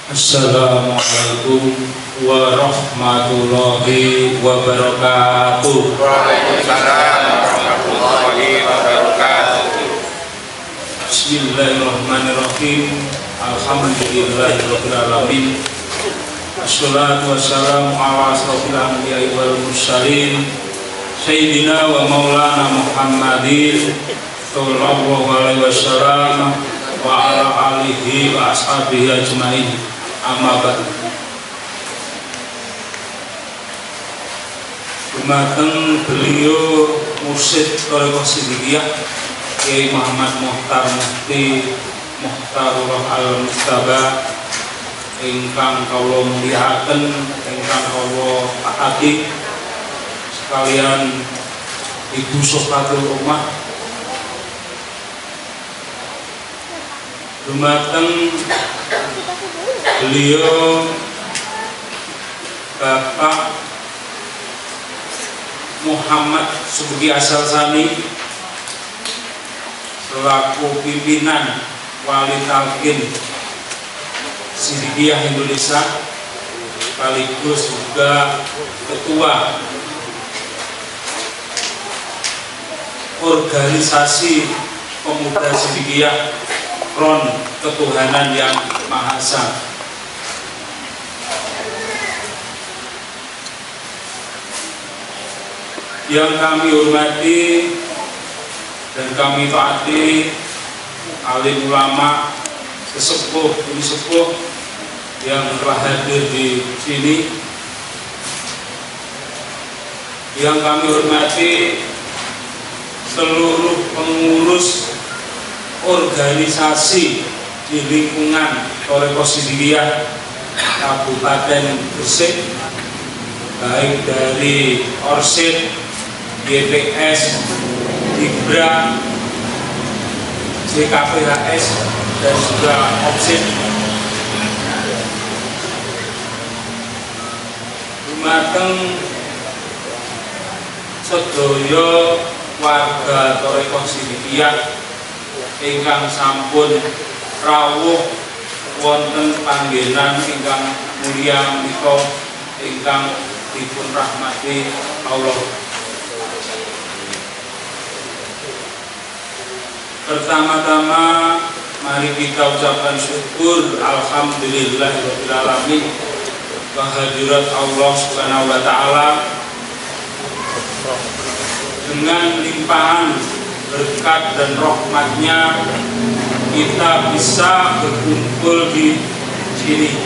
Assalamualaikum warahmatullahi wabarakatuh. Waalaikumsalam warahmatullahi wabarakatuh. Bismillahirrahmanirrahim. Alhamdulillahirabbil alamin. Assalatu wassalamu ala asrofil anbiya'i wal mursalin Sayyidina wa maulana Muhammadin sallallahu alaihi wasallam wa ala alihi wa ashabihi ajmain. Amma ba'du. Dumateng beliau mursyid Thariqah Siddiqiyah Kiai Muhammad Muhtar Mufti Muhtarullah Al-Mustaba ingkang kawula mulyakaken, ingkang kawula taati sekalian Ibu Sofatul Ummah. Dumateng beliau Bapak Muhammad Subgi Asal Sani selaku pimpinan Wali Talqin Siddiqiyah Indonesia sekaligus juga ketua organisasi pemuda Siddiqiyah Front Ketuhanan Yang Maha Esa. Yang kami hormati dan kami taati alim ulama, sesepuh demi sepuh yang telah hadir di sini. Yang kami hormati seluruh pengurus organisasi di lingkungan Thariqah Siddiqiyah Kabupaten Gresik, baik dari Orsid, YPS, Dibra, JKPHS, dan juga Opsid. Dumateng sedaya warga Thariqah Siddiqiyah ingkang sampun rawuh wonten panggenan ingkang mulia menika, ingkang dipun rahmati Allah. Pertama-tama mari kita ucapkan syukur alhamdulillahirabbil alamin kehadirat Allah Subhanahu wa taala dengan limpahan berkat dan rahmatnya kita bisa berkumpul di sini.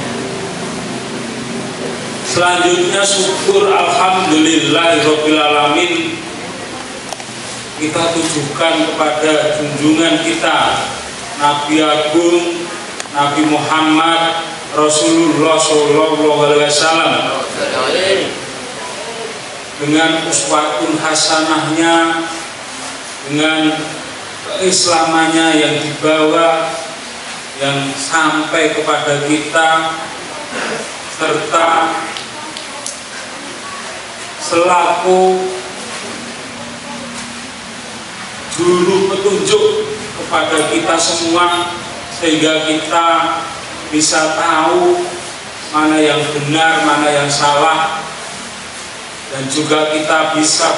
Selanjutnya syukur alhamdulillahirabbil alamin kita tujukan kepada junjungan kita Nabi Agung Nabi Muhammad Rasulullah sallallahu alaihi wasallam dengan uswatun hasanahnya, dengan keislamannya yang dibawa, yang sampai kepada kita, serta selaku guru petunjuk kepada kita semua, sehingga kita bisa tahu mana yang benar, mana yang salah, dan juga kita bisa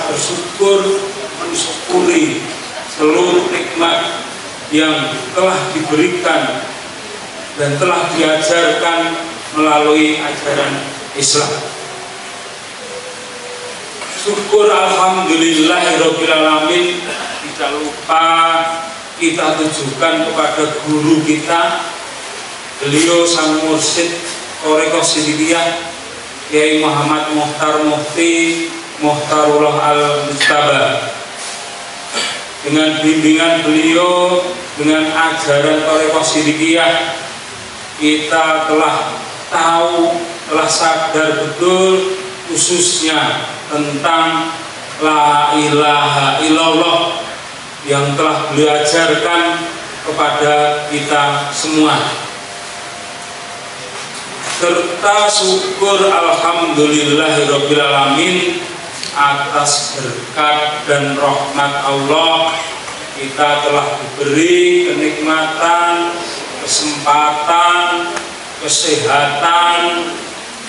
mensyukuri seluruh nikmat yang telah diberikan dan telah diajarkan melalui ajaran Islam. Syukur alhamdulillahirabbil alamin. Tidak lupa kita tujukan kepada guru kita, beliau sang mursyid Thariqah Siddiqiyah Kiai Muhammad Muhtar Mufti Muhtarullah Al-Mustaba. Dengan bimbingan beliau, dengan ajaran Thariqah Siddiqiyah, kita telah tahu, telah sadar betul khususnya tentang La ilaha illallah yang telah beliau ajarkan kepada kita semua. Serta syukur alhamdulillahirabbil alamin atas berkat dan rahmat Allah kita telah diberi kenikmatan, kesempatan kesehatan,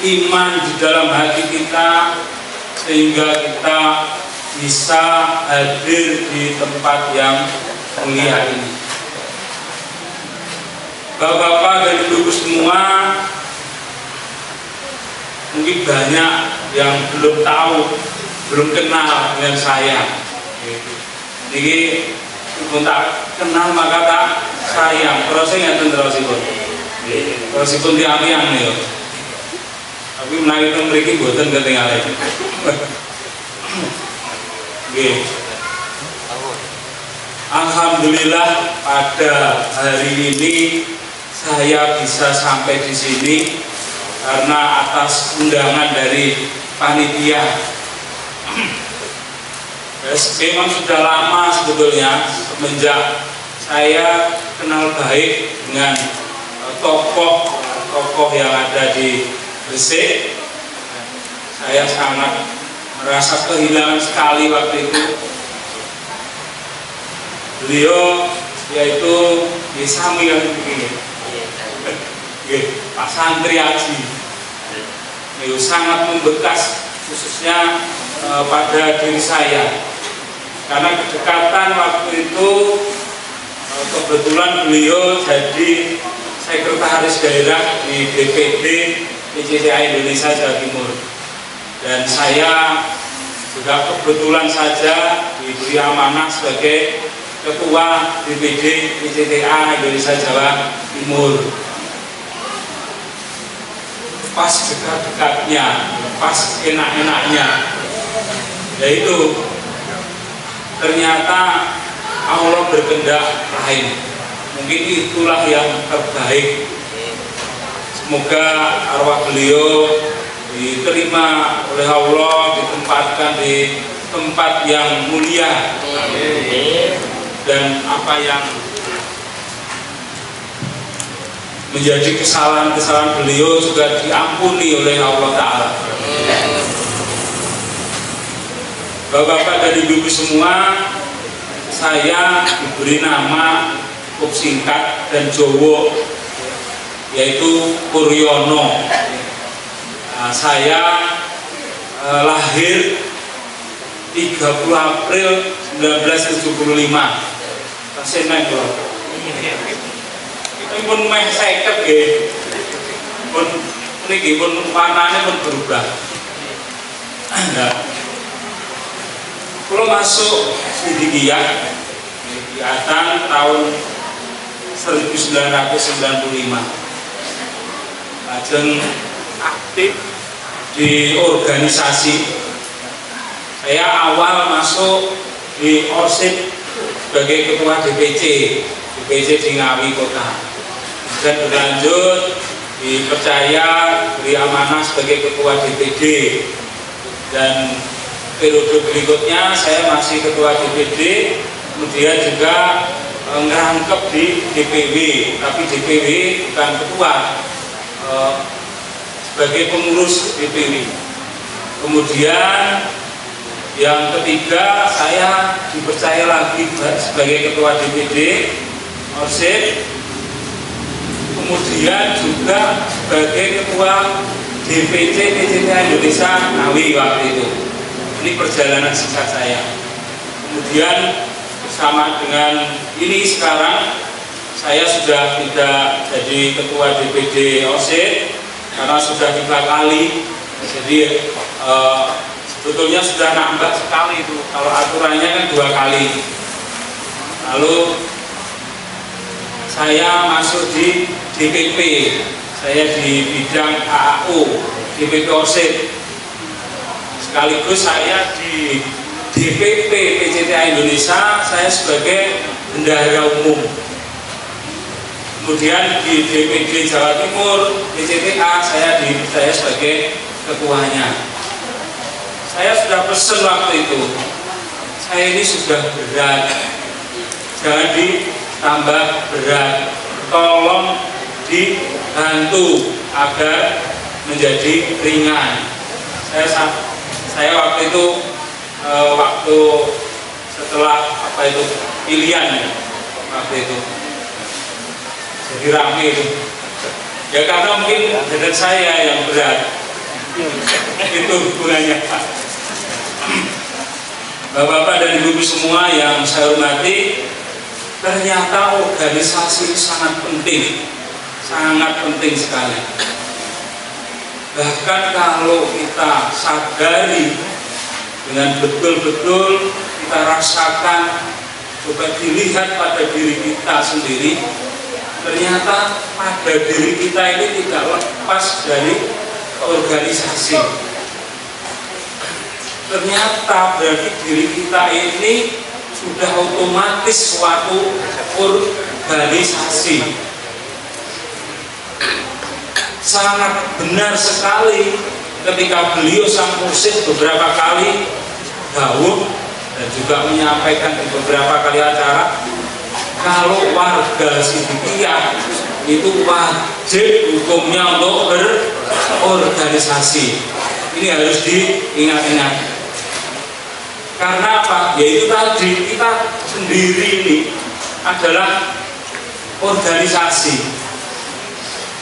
iman di dalam hati kita, sehingga kita bisa hadir di tempat yang mulia ini. Bapak-bapak dan ibu-ibu semua, mungkin banyak yang belum tahu, belum kenal dengan saya. Jadi pun tak kenal maka tak sayang. Terus saya nggak terusipun tiang-tiang nih. Tapi menarik memiliki buatan ketinggalan. Alhamdulillah pada hari ini saya bisa sampai di sini karena atas undangan dari panitia. Memang sudah lama sebetulnya semenjak saya kenal baik dengan tokoh yang ada di Gresik. Saya sangat merasa kehilangan sekali waktu itu. Beliau yaitu Sami yang begini, Pak Santri Haji, sangat membekas khususnya pada diri saya. Karena kedekatan waktu itu kebetulan beliau jadi sekretaris daerah di DPD PCCA Indonesia Jawa Timur, dan saya juga kebetulan saja diberi amanah sebagai ketua DPD PCCA Indonesia Jawa Timur. Pas dekat-dekatnya, pas enak-enaknya, yaitu ternyata Allah berkehendak lain. Mungkin itulah yang terbaik. Semoga arwah beliau diterima oleh Allah, ditempatkan di tempat yang mulia. Dan apa yang menjadi kesalahan-kesalahan beliau juga diampuni oleh Allah Ta'ala. Bapak-bapak dan ibu-ibu semua, saya diberi nama cukup singkat dan Jawa, yaitu Puryono. Saya lahir 30 April 1975. Kasih naik loh. Ini pun meh seket nggih. Pun niki pun warnanya pun berubah. Kalau masuk Sidikiyah kegiatan tahun 1995, lajeng aktif di organisasi. Saya awal masuk di ORSID sebagai ketua DPC di Ngawi Kota, dan berlanjut dipercaya, beri amanah sebagai ketua DPD, dan periode berikutnya saya masih ketua DPD, kemudian juga ngerangkep di DPW, tapi DPW bukan ketua, sebagai pengurus DPW. Kemudian yang ketiga saya dipercaya lagi sebagai ketua DPD ORSID, kemudian juga sebagai ketua DPC PCCA Indonesia Ngawi waktu itu. Ini perjalanan singkat saya. Kemudian bersama dengan ini sekarang saya sudah tidak jadi ketua DPD ORSID karena sudah 3 kali. Jadi sebetulnya sudah nambah sekali itu. Kalau aturannya kan 2 kali. Lalu saya masuk di DPP. Saya di bidang AAU DPP ORSID. Sekaligus saya di DPP PCCA Indonesia, saya sebagai bendahara umum. Kemudian di DPD Jawa Timur PCCA saya dipercaya sebagai ketuanya. Saya sudah pesen waktu itu, saya ini sudah berat, jangan ditambah berat, tolong dibantu agar menjadi ringan. Saya waktu itu waktu setelah pilihan waktu itu jadi rame itu Ya karena mungkin badan saya yang berat. Itu hubungannya. Bapak-bapak dan ibu-ibu semua yang saya hormati, ternyata organisasi sangat penting sekali. Bahkan kalau kita sadari dengan betul-betul kita rasakan, coba dilihat pada diri kita sendiri, ternyata pada diri kita ini tidak lepas dari organisasi. Ternyata berarti diri kita ini sudah otomatis suatu organisasi. Sangat benar sekali ketika beliau sang mursyid beberapa kali dawuh dan juga menyampaikan di beberapa kali acara, kalau warga Sidikiyah itu wajib hukumnya untuk berorganisasi. Ini harus diingat-ingat. Karena apa? Yaitu tadi kita sendiri ini adalah organisasi.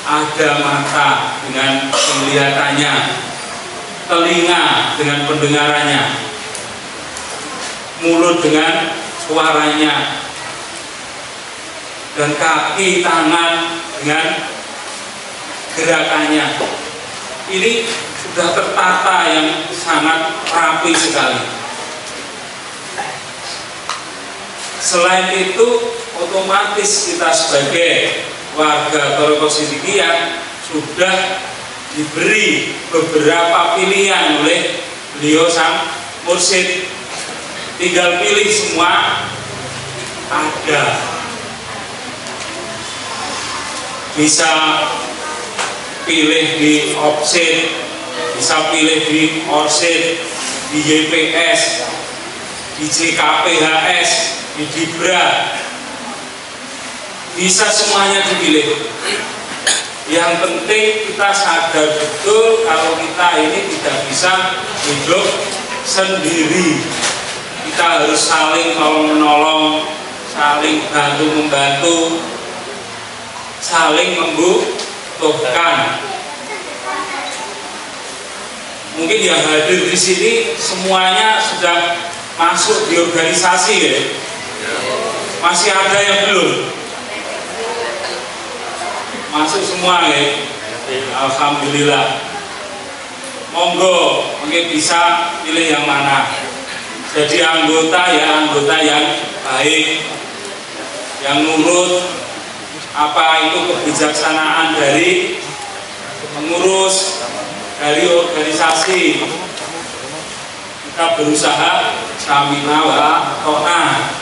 Ada mata dengan penglihatannya, telinga dengan pendengarannya, mulut dengan suaranya, dan kaki tangan dengan gerakannya. Ini sudah tertata yang sangat rapi sekali. Selain itu, otomatis kita sebagai warga Torikoh Sidikiyah sudah diberi beberapa pilihan oleh beliau sang mursyid. Tinggal pilih semua ada. Bisa pilih di OPSID, bisa pilih di ORSID, di YPS, di JKPHS, di Dibra, bisa semuanya dipilih. Yang penting kita sadar betul kalau kita ini tidak bisa hidup sendiri. Kita harus saling tolong-menolong, saling bantu-membantu, saling membutuhkan. Mungkin yang hadir di sini semuanya sudah masuk di organisasi ya. Masih ada yang belum? Masuk semua ya. Alhamdulillah. Monggo, mungkin bisa pilih yang mana. Jadi anggota yang baik, yang nurut. Apa itu kebijaksanaan dari pengurus, dari organisasi. Kita berusaha samina wa ta'ah.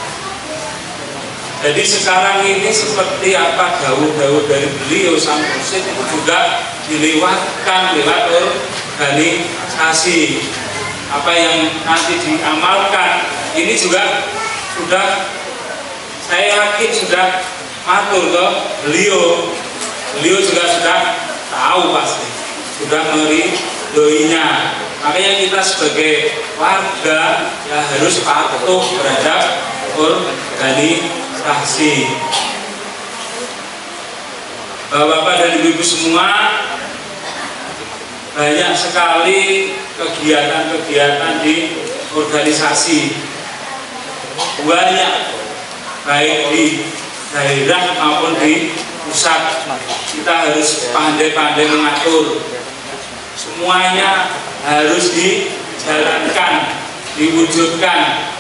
Jadi sekarang ini seperti apa dawuh-dawuh dari beliau sang mursyid itu juga dilewatkan lewat organisasi. Apa yang nanti diamalkan ini juga sudah, saya yakin sudah matur ke beliau. Beliau juga sudah tahu pasti, sudah meridhoinya. Makanya kita sebagai warga ya harus patuh terhadap organisasi. Bapak-bapak dan ibu-ibu semua, banyak sekali kegiatan-kegiatan di organisasi. Banyak, baik di daerah maupun di pusat. Kita harus pandai-pandai mengatur. Semuanya harus dijalankan, diwujudkan.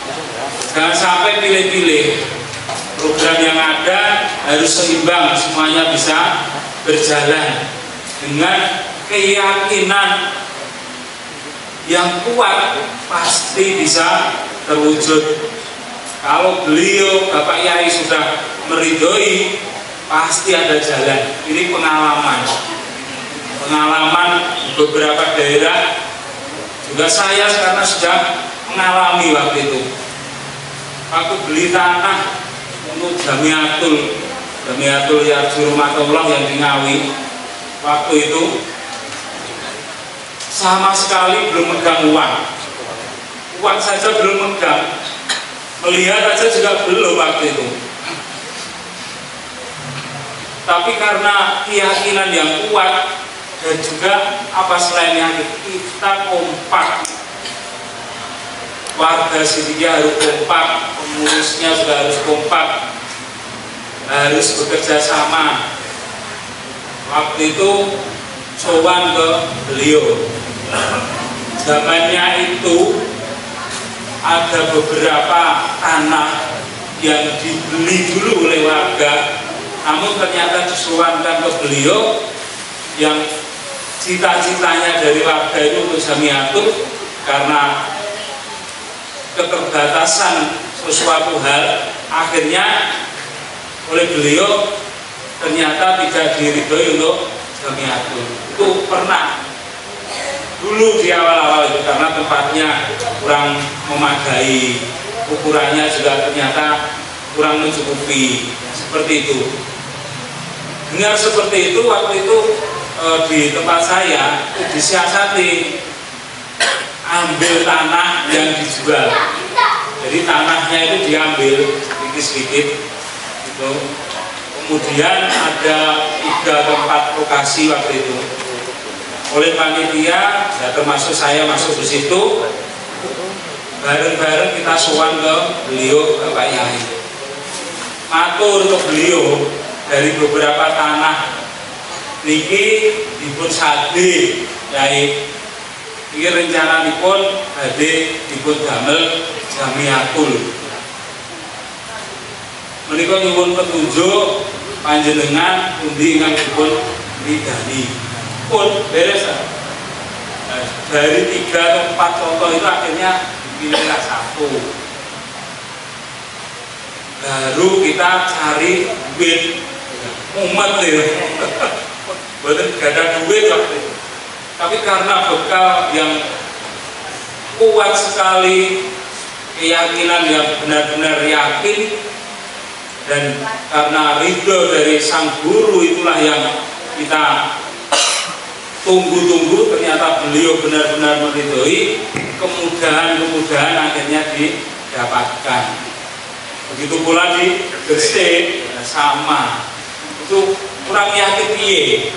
Jangan sampai pilih-pilih. Program yang ada harus seimbang, semuanya bisa berjalan dengan keyakinan yang kuat, pasti bisa terwujud. Kalau beliau, Bapak Yai sudah meridhoi, pasti ada jalan. Ini pengalaman beberapa daerah. Juga saya karena sudah mengalami waktu itu. Aku beli tanah untuk Jamiatul Yarjurmatullah yang di Ngawi. Waktu itu sama sekali belum megang uang saja belum megang, melihat aja juga belum waktu itu. Tapi karena keyakinan yang kuat dan juga selainnya kita kompak. Warga Sidikiyah harus kompak, pengurusnya juga harus kompak, harus bekerja sama. Waktu itu sowan ke beliau. Zamannya itu ada beberapa tanah yang dibeli dulu oleh warga, namun ternyata disowankan ke beliau yang cita-citanya dari warga itu untuk Jamiatul, karena keterbatasan sesuatu hal, akhirnya oleh beliau ternyata tidak diridhoi untuk Jamiatul. Itu pernah dulu di awal-awal itu, karena tempatnya kurang memadai, ukurannya juga ternyata kurang mencukupi, seperti itu. Dengar seperti itu, waktu itu di tempat saya disiasati ambil tanah yang dijual. Jadi tanahnya itu diambil sedikit-sedikit gitu. Kemudian ada 3 atau 4 lokasi waktu itu oleh panitia, ya termasuk saya masuk di situ. Bareng-bareng kita sowan ke beliau, Bapak Yai. Matur ke beliau, dari beberapa tanah niki dipun sadhe Yai. Iki rencananipun badhe dipun damel Jamiatul. Menika nyuwun petunjuk panjenengan pundi ingkang dipun ridani. Pun beres. Nah, dari 3 atau 4 contoh itu akhirnya dipilihlah 1. Baru kita cari duit umat ya. Betul, gak ada duit waktu itu. Tapi karena bekal yang kuat sekali, keyakinan yang benar-benar yakin, dan karena ridho dari sang guru itulah yang kita tunggu-tunggu, ternyata beliau benar-benar meridhoi, kemudahan-kemudahan akhirnya didapatkan. Begitu pula di Gresik, sama. Itu kurang yakin piye.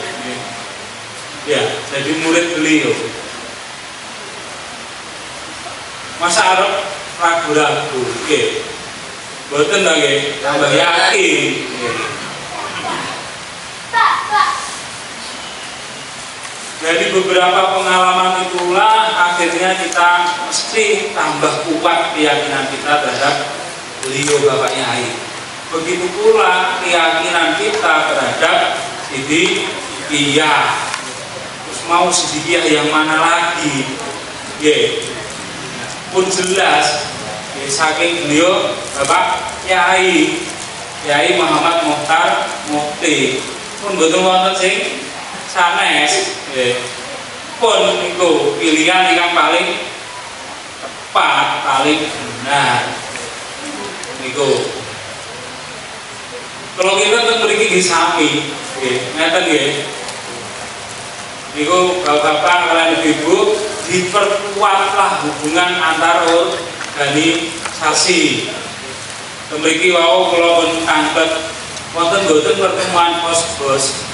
Ya, jadi murid beliau. Masa Arab ragu-ragu, oke. Boten lagi, tambah yakin. Dari beberapa pengalaman itulah akhirnya kita mesti tambah kuat keyakinan kita terhadap beliau Bapak Yai. Begitu pula keyakinan kita terhadap Sidikiyah. Terus mau Sidikiyah yang mana lagi? Pun jelas saking beliau Bapak Yai Muhammad Mokhtar Mukti pun betul wonten sing sanes, pun niku pilihan yang paling tepat, paling benar niku. Kalau kita teng mriki nggih sami, ngeten nggih. Niku bapak-bapak lan ibu diperkuatlah hubungan antar organisasi. Mriki wau kula pun angkat wonten boten pertemuan pos-bos.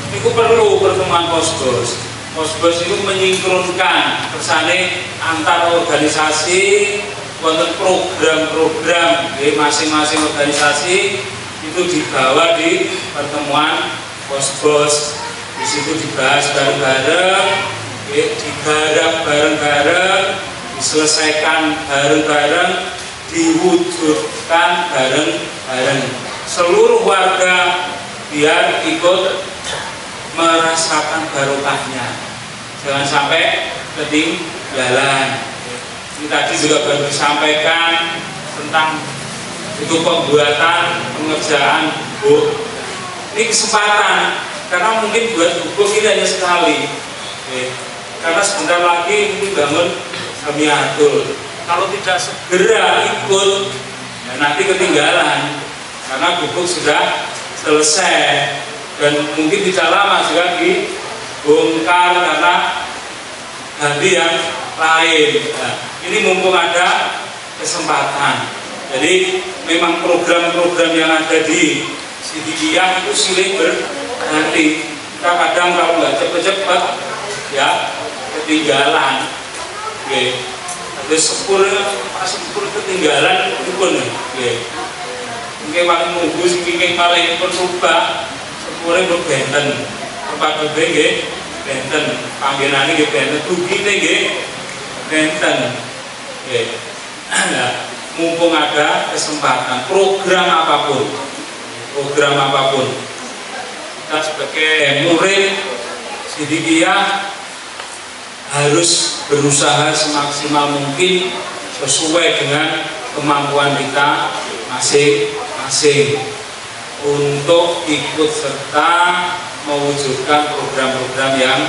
Niku perlu pertemuan pos-bos. Pos-bos itu menyinkronkan kersane antar organisasi, wonten program-program di masing-masing organisasi itu dibawa di pertemuan pos-bos. Di situ dibahas bareng-bareng, digarap bareng-bareng, diselesaikan bareng-bareng, diwujudkan bareng-bareng. Seluruh warga biar ikut merasakan barokahnya, jangan sampai ketinggalan. Ini tadi juga baru disampaikan tentang itu pembuatan pengerjaan gubuk. Ini kesempatan, karena mungkin buat gubuk ini hanya sekali, karena sebentar lagi ini bangun Jamiatul. Kalau tidak segera ikut, ya nanti ketinggalan, karena gubuk sudah selesai dan mungkin tidak lama juga dibongkar karena ganti yang lain. Nah, ini mumpung ada kesempatan. Jadi memang program-program yang ada di Sidikiyah itu silih berganti. Kita kadang kalau nggak cepet-cepet ya ketinggalan. Oke. Terus sepur ketinggalan pun. Oke. Mungkin paling nunggu sing kenging paling pun rubah sepure benten. Tempat nggih benten. Panggenane nggih benten, dugine nggih benten. Oke. Nah, mumpung ada kesempatan program apapun kita sebagai murid Sidikiyah harus berusaha semaksimal mungkin sesuai dengan kemampuan kita masing-masing untuk ikut serta mewujudkan program-program yang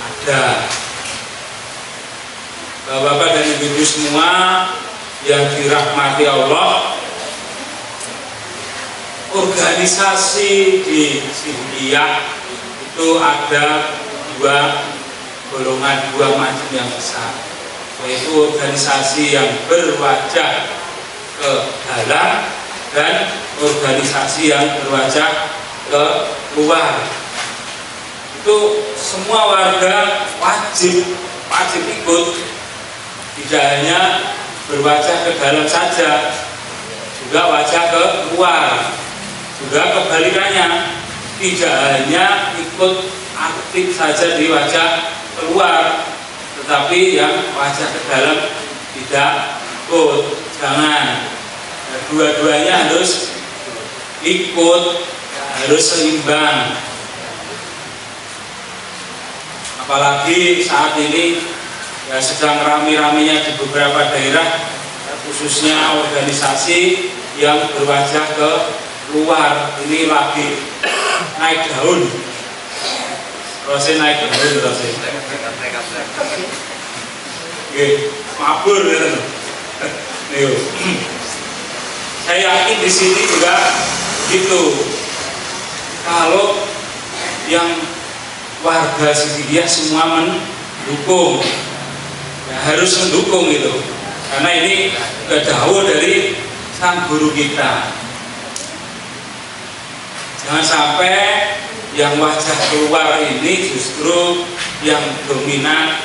ada. Bapak-bapak dan ibu-ibu semua yang dirahmati Allah, organisasi di Sidikiyah itu ada dua golongan, dua macam yang besar, yaitu organisasi yang berwajah ke dalam dan organisasi yang berwajah ke luar. Itu semua warga wajib ikut, tidak hanya berwajah ke dalam saja, juga wajah ke luar. Juga kebalikannya, tidak hanya ikut aktif saja di wajah keluar, tetapi yang wajah ke dalam tidak ikut. Jangan, dua-duanya harus ikut, harus seimbang. Apalagi saat ini ya sedang rame-ramenya di beberapa daerah, khususnya organisasi yang berwajah ke luar ini lagi naik daun. Terusnya naik daun terusnya. Mabur gitu. Saya yakin di sini juga gitu. Kalau yang warga Sidikiyah semua mendukung, ya harus mendukung gitu. Karena ini dawuh dari sang guru kita. Jangan sampai yang wajah keluar ini justru yang dominan,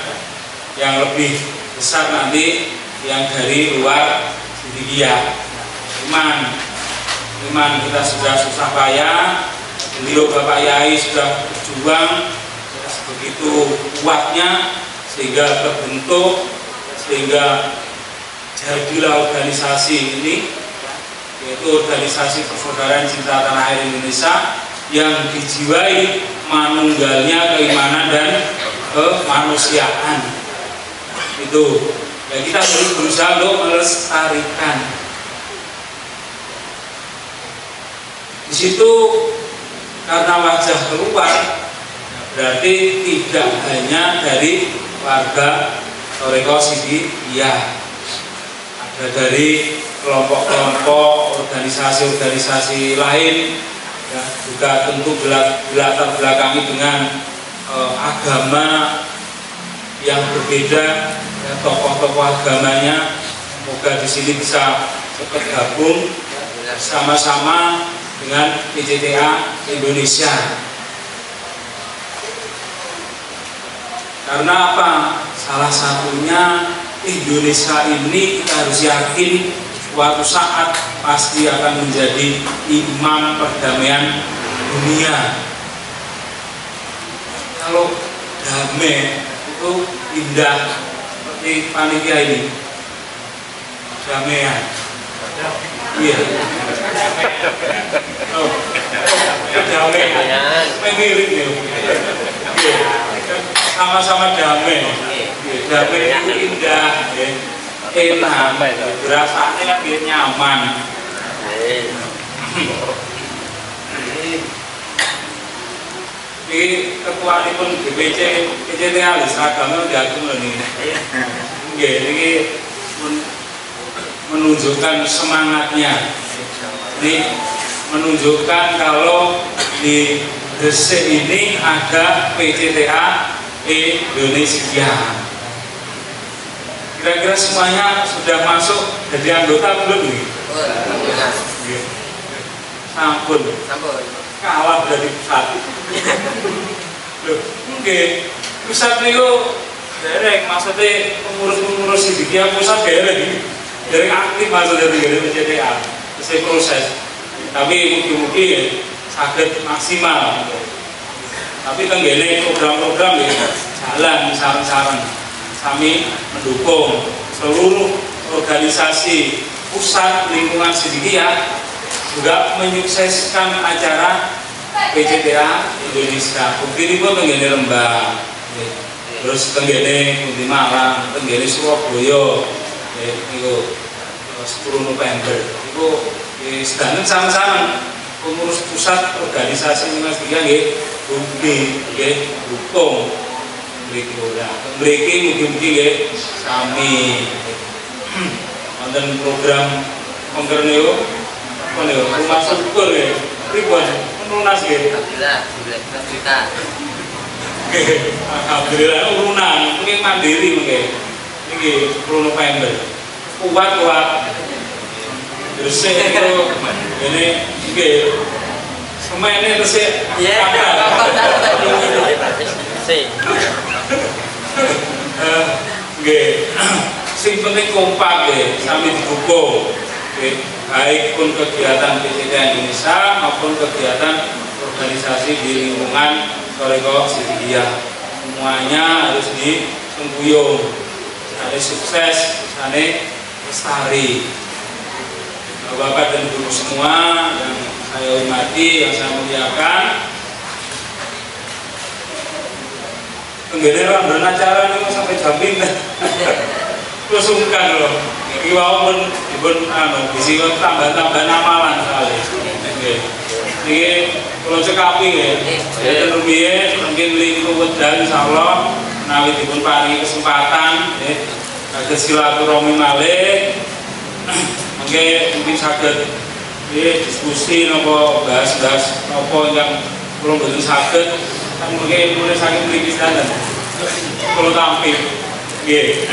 yang lebih besar nanti yang dari luar Sidikiyah. Iman kita sudah susah payah, beliau Bapak Yai sudah berjuang begitu kuatnya sehingga terbentuk, sehingga jadilah organisasi ini, yaitu organisasi Persaudaraan Cinta Tanah Air Indonesia yang dijiwai manunggalnya keimanan dan kemanusiaan. Itu ya, kita harus berusaha untuk melestarikan. Di situ karena wajah keluar, berarti tidak hanya dari warga Toreko Sidikiyah, ada dari kelompok-kelompok, organisasi-organisasi lain, ya, juga tentu berlatar belakangi dengan agama yang berbeda, ya, tokoh-tokoh agamanya. Semoga di sini bisa cepat gabung sama-sama dengan PCTA Indonesia. Karena apa? Salah satunya Indonesia ini kita harus yakin suatu saat pasti akan menjadi imam perdamaian dunia. Kalau damai itu indah seperti panitia ini, damaian. Iya. Oh, damaian. Mirip nih. Sama-sama damai. Damai itu indah, enak, rasanya kan biar nyaman. Ini ketua ini pun DPC PCTA seragamnya diatur loh nih. Ini menunjukkan semangatnya. Ini menunjukkan kalau di Gresik ini ada PCTA Indonesia. Kira-kira semuanya sudah masuk jadi anggota belum nih? sampun kalah dari pusat. Loh, nggih. Pusat niku dereng maksudnya pengurus-pengurus Sidikiyah pusat dereng aktif maksudnya dari PCTA selesai proses. Tapi mungkin saged maksimal. Tapi tenggene program-program ya jalan saran-saran. Kami mendukung seluruh organisasi pusat lingkungan Sidikiyah juga menyukseskan acara PCTA Indonesia. Bukti pun tenggene Lembang. Terus tenggene di Malang, tenggene Surabaya, itu 10 November. Itu sedangkan sama-sama pengurus pusat organisasi lingkungan Sidikiyah nggih dukung mriki ora. Mriki mugi-mugi nggih sami wonten program Mongkerneo rumah syukur nggih. Pripun lunas nggih? Alhamdulillah urunan, mungkin mandiri mungkin. Ini 10 November. Kuat. Terus itu ini semuanya terus sing penting kompak sambil didukung. Baik pun kegiatan PCTA Indonesia maupun kegiatan organisasi di lingkungan Toreko Sidikiyah, semuanya harus disembuyung, harus sukses, harus lestari. Bapak dan Ibu semua yang saya hormati, yang saya muliakan, tenggene rambulan acara ini sampai jamin terus sungkan loh. Iki wau pun bisi tambah-tambah amalan sekali. Niki kula cekapi nggih. Ya rumiyin mungkin lingkup wedal insyaallah menawi dipun paringi kesempatan nggih saged silaturahmi malih. Mungkin saged diskusi napa bahas-bahas napa yang kula mboten saged mungkin mulai saking mriki sedanten. Kula tampi nggih.